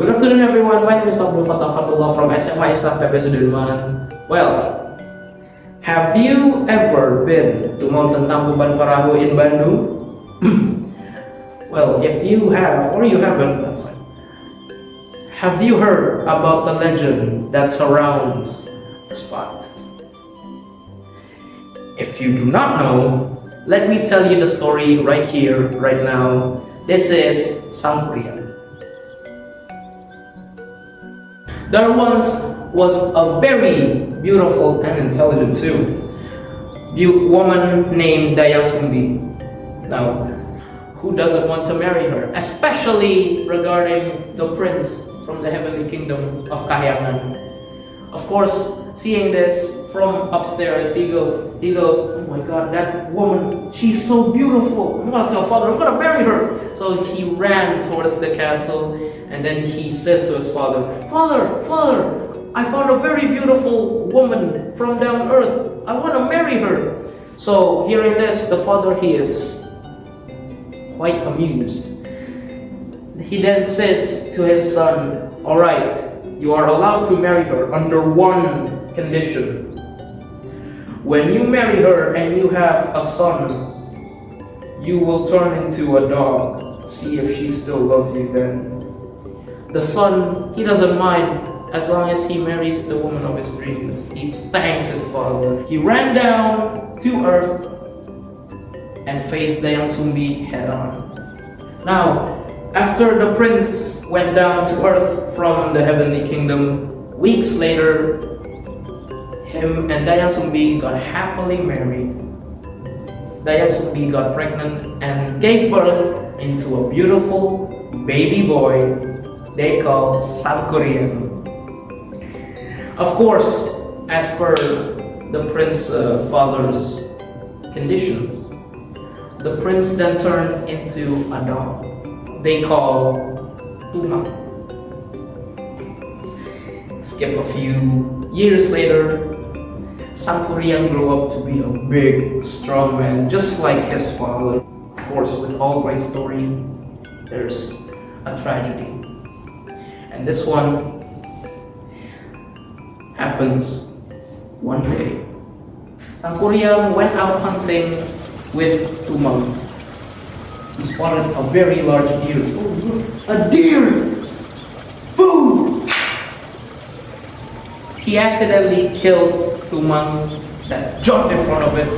Good afternoon everyone, my name is Abdul Fatah from SMA Isap Sudirman. Well, have you ever been to Mountain Tangkuban Parahu in Bandung? Well, if you have, or you haven't, that's fine. Have you heard about the legend that surrounds the spot? If you do not know, let me tell you the story right here, right now. This is Sangkuriang. There once was a very beautiful and intelligent too woman named Dayang Sumbi. Now, who doesn't want to marry her? Especially regarding the prince from the heavenly kingdom of Kahyangan. Of course, seeing this from upstairs, he goes, oh my God, that woman, she's so beautiful. I'm gonna tell father, I'm gonna marry her. So he ran towards the castle, and then he says to his father, Father, I found a very beautiful woman from down earth. I want to marry her. So hearing this, the father, he is quite amused. He then says to his son, all right, you are allowed to marry her under one condition. When you marry her and you have a son, you will turn into a dog. See if she still loves you then. The son, he doesn't mind as long as he marries the woman of his dreams. He thanks his father. He ran down to earth and faced Dayang Sumbi head on. Now, after the prince went down to earth from the heavenly kingdom, weeks later, him and Dayang Sumbi got happily married. Dayang Sumbi got pregnant and gave birth into a beautiful baby boy they call Sangkuriang. Of course, as per the prince's father's conditions, the prince then turned into a dog they call Tumang. Skip a few years later, Sangkuriang grew up to be a big, strong man, just like his father. Of course, with all great story, there's a tragedy. And this one happens one day. Sangkuriang went out hunting with Tumang. He spotted a very large deer. Oh, a deer! Food! He accidentally killed Tumang that jumped in front of it.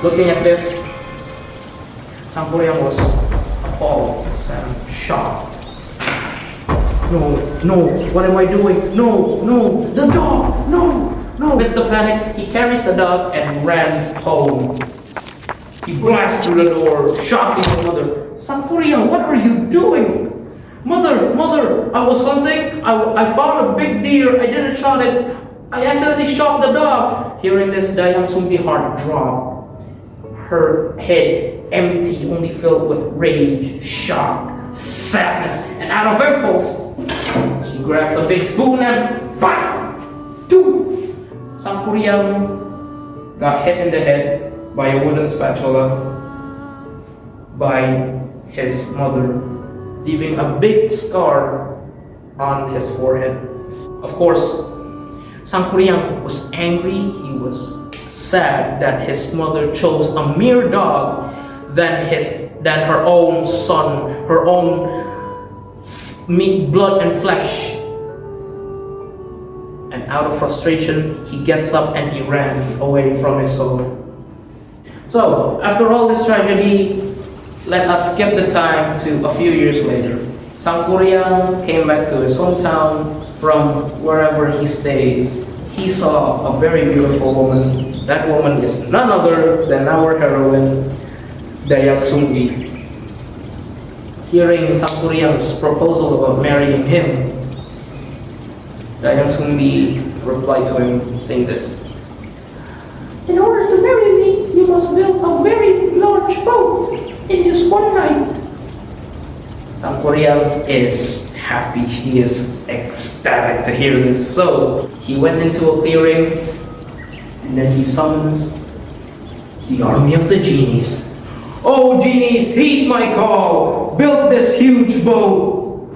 Looking at this, Sangkuriang was appalled, shocked. No, what am I doing? No, the dog, no. With the panic, he carries the dog and ran home. He blasts through the door, shocking his mother. Sangkuriang, what are you doing? Mother, I was hunting. I found a big deer. I didn't shot it. I accidentally shot the dog. Hearing this, Dayang Sumbi heart dropped. Her head empty, only filled with rage, shock, sadness, and out of impulse, she grabs a big spoon and bam! Sangkuriang got hit in the head by a wooden spatula by his mother, leaving a big scar on his forehead. Of course, Sangkuriang was angry. He was sad that his mother chose a mere dog than her own son, her own meat, blood, and flesh. And out of frustration, he gets up and he ran away from his home. So, after all this tragedy, let us skip the time to a few years later. Sangkuriang came back to his hometown from wherever he stays. He saw a very beautiful woman. That woman is none other than our heroine, Dayang Sumbi. Hearing Sangkuriang's proposal about marrying him, Dayang Sumbi replied to him saying this: in order to marry me, you must build a very large boat in just one night. Sangkuriang is happy. He is ecstatic to hear this. So he went into a clearing and then he summons the army of the genies. Oh, genies, heed my call. Build this huge boat.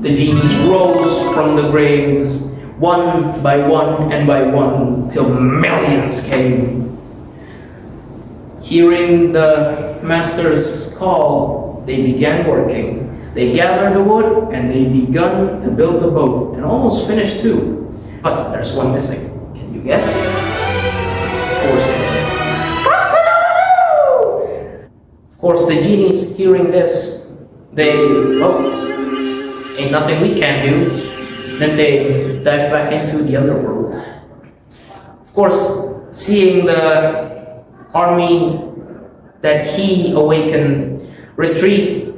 The genies rose from the graves, one by one and by one, till millions came. Hearing the master's call, they began working. They gathered the wood and they begun to build the boat, and almost finished too. But there's one missing. Can you guess? Of course it is. Of course, the genies hearing this, they, ain't nothing we can do. Then they dive back into the underworld. Of course, seeing the army that he awakened retreat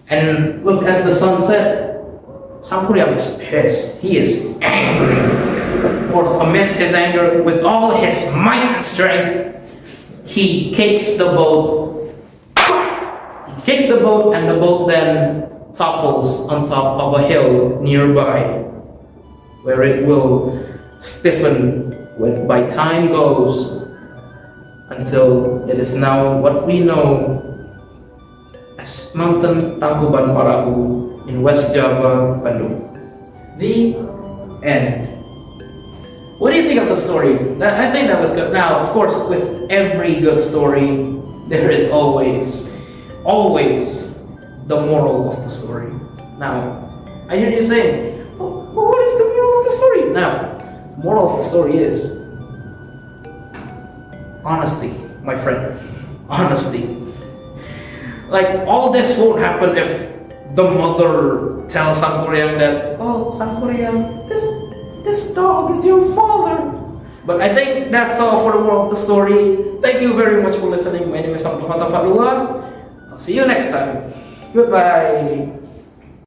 and look at the sunset, Sangkuriang is pissed. He is angry. Of course, amidst his anger, with all his might and strength, he kicks the boat. He kicks the boat, and the boat then topples on top of a hill nearby, where it will stiffen by time goes, until it is now what we know as Mountain Tangkuban Parahu in West Java, Bandung. The end. What do you think of the story? I think that was good. Now, of course, with every good story, there is always the moral of the story. Now, I hear you saying, what is the moral of the story? Now, the moral of the story is honesty, my friend. Honesty. Like, all this won't happen if the mother tells Sangkuriang that, oh, Sangkuriang, this dog is your father. But I think that's all for the moral of the story. Thank you very much for listening. My name is Abdul Fatah Fadullah. I'll see you next time. Goodbye.